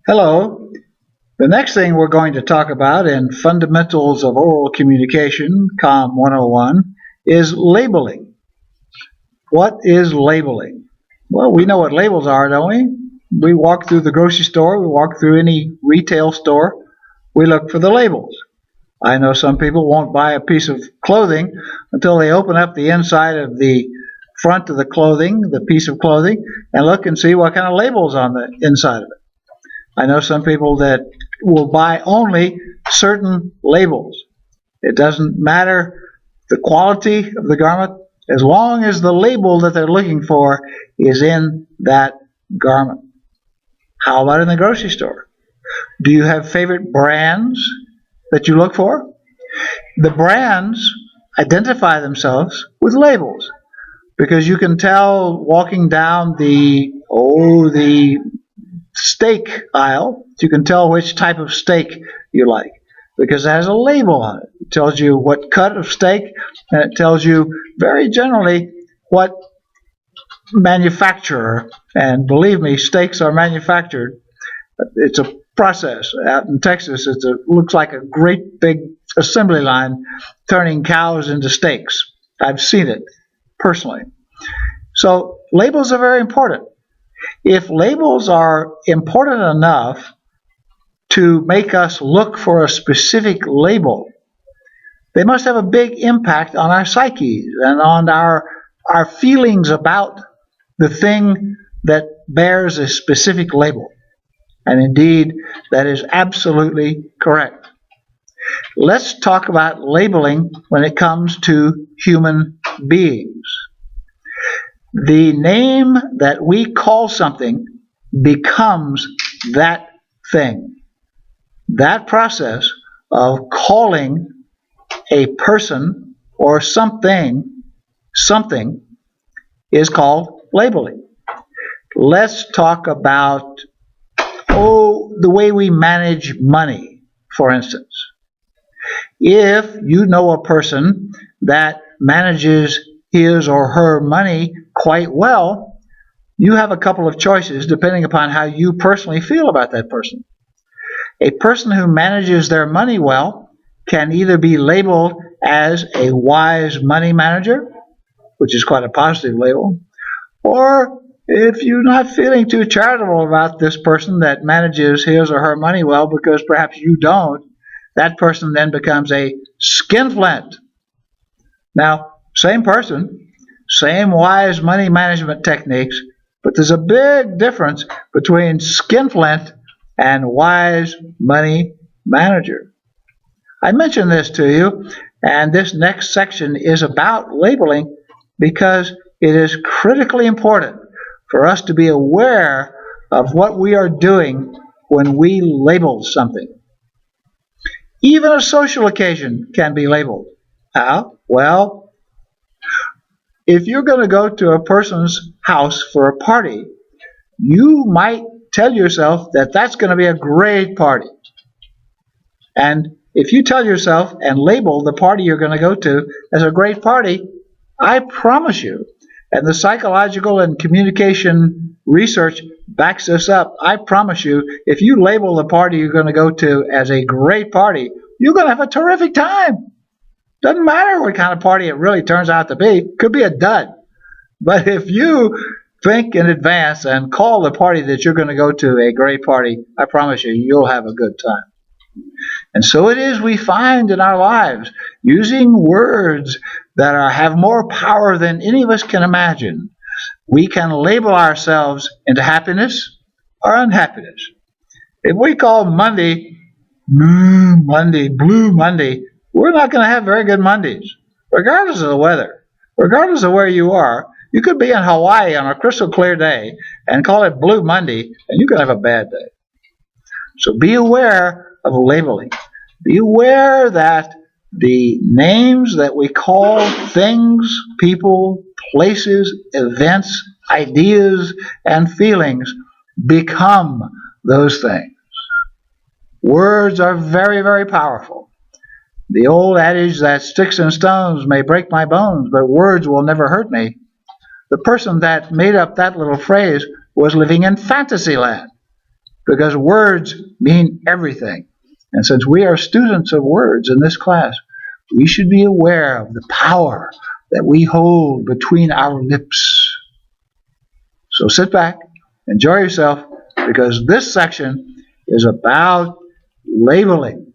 Hello. The next thing we're going to talk about in Fundamentals of Oral Communication, COM 101, is labeling. What is labeling? Well, we know what labels are, don't we? We walk through the grocery store, we walk through any retail store, we look for the labels. I know some people won't buy a piece of clothing until they open up the inside of the front of the clothing, the piece of clothing, and look and see what kind of labels on the inside of it. I know some people that will buy only certain labels. It doesn't matter the quality of the garment as long as the label that they're looking for is in that garment. How about in the grocery store? Do you have favorite brands that you look for? The brands identify themselves with labels because you can tell walking down the steak aisle, you can tell which type of steak you like because it has a label on it. It tells you what cut of steak, and it tells you very generally what manufacturer. And believe me, steaks are manufactured. It's a process. Out in Texas, it looks like a great big assembly line turning cows into steaks. I've seen it personally. So labels are very important. If labels are important enough to make us look for a specific label, they must have a big impact on our psyches and on our feelings about the thing that bears a specific label. And indeed, that is absolutely correct. Let's talk about labeling when it comes to human beings. The name that we call something becomes that thing. That process of calling a person or something is called labeling. Let's talk about the way we manage money, for instance. If you know a person that manages his or her money quite well, you have a couple of choices depending upon how you personally feel about that person. A person who manages their money well can either be labeled as a wise money manager, which is quite a positive label, or if you're not feeling too charitable about this person that manages his or her money well because perhaps you don't, that person then becomes a skinflint. Now, same person, same wise money management techniques, but there's a big difference between skinflint and wise money manager. I mentioned this to you, and this next section is about labeling because it is critically important for us to be aware of what we are doing when we label something. Even a social occasion can be labeled. How? Well, if you're going to go to a person's house for a party, you might tell yourself that that's going to be a great party. And if you tell yourself and label the party you're going to go to as a great party, I promise you, and the psychological and communication research backs this up, I promise you, if you label the party you're going to go to as a great party, you're going to have a terrific time. Doesn't matter what kind of party it really turns out to be. Could be a dud. But if you think in advance and call the party that you're going to go to a great party, I promise you, you'll have a good time. And so it is we find in our lives, using words that have more power than any of us can imagine, we can label ourselves into happiness or unhappiness. If we call Monday Blue Monday, we're not going to have very good Mondays, regardless of the weather, regardless of where you are. You could be in Hawaii on a crystal clear day and call it Blue Monday, and you could have a bad day. So be aware of labeling. Be aware that the names that we call things, people, places, events, ideas, and feelings become those things. Words are very, very powerful. The old adage that sticks and stones may break my bones, but words will never hurt me. The person that made up that little phrase was living in fantasy land. because words mean everything. And since we are students of words in this class, we should be aware of the power that we hold between our lips. So sit back, enjoy yourself, because this section is about labeling.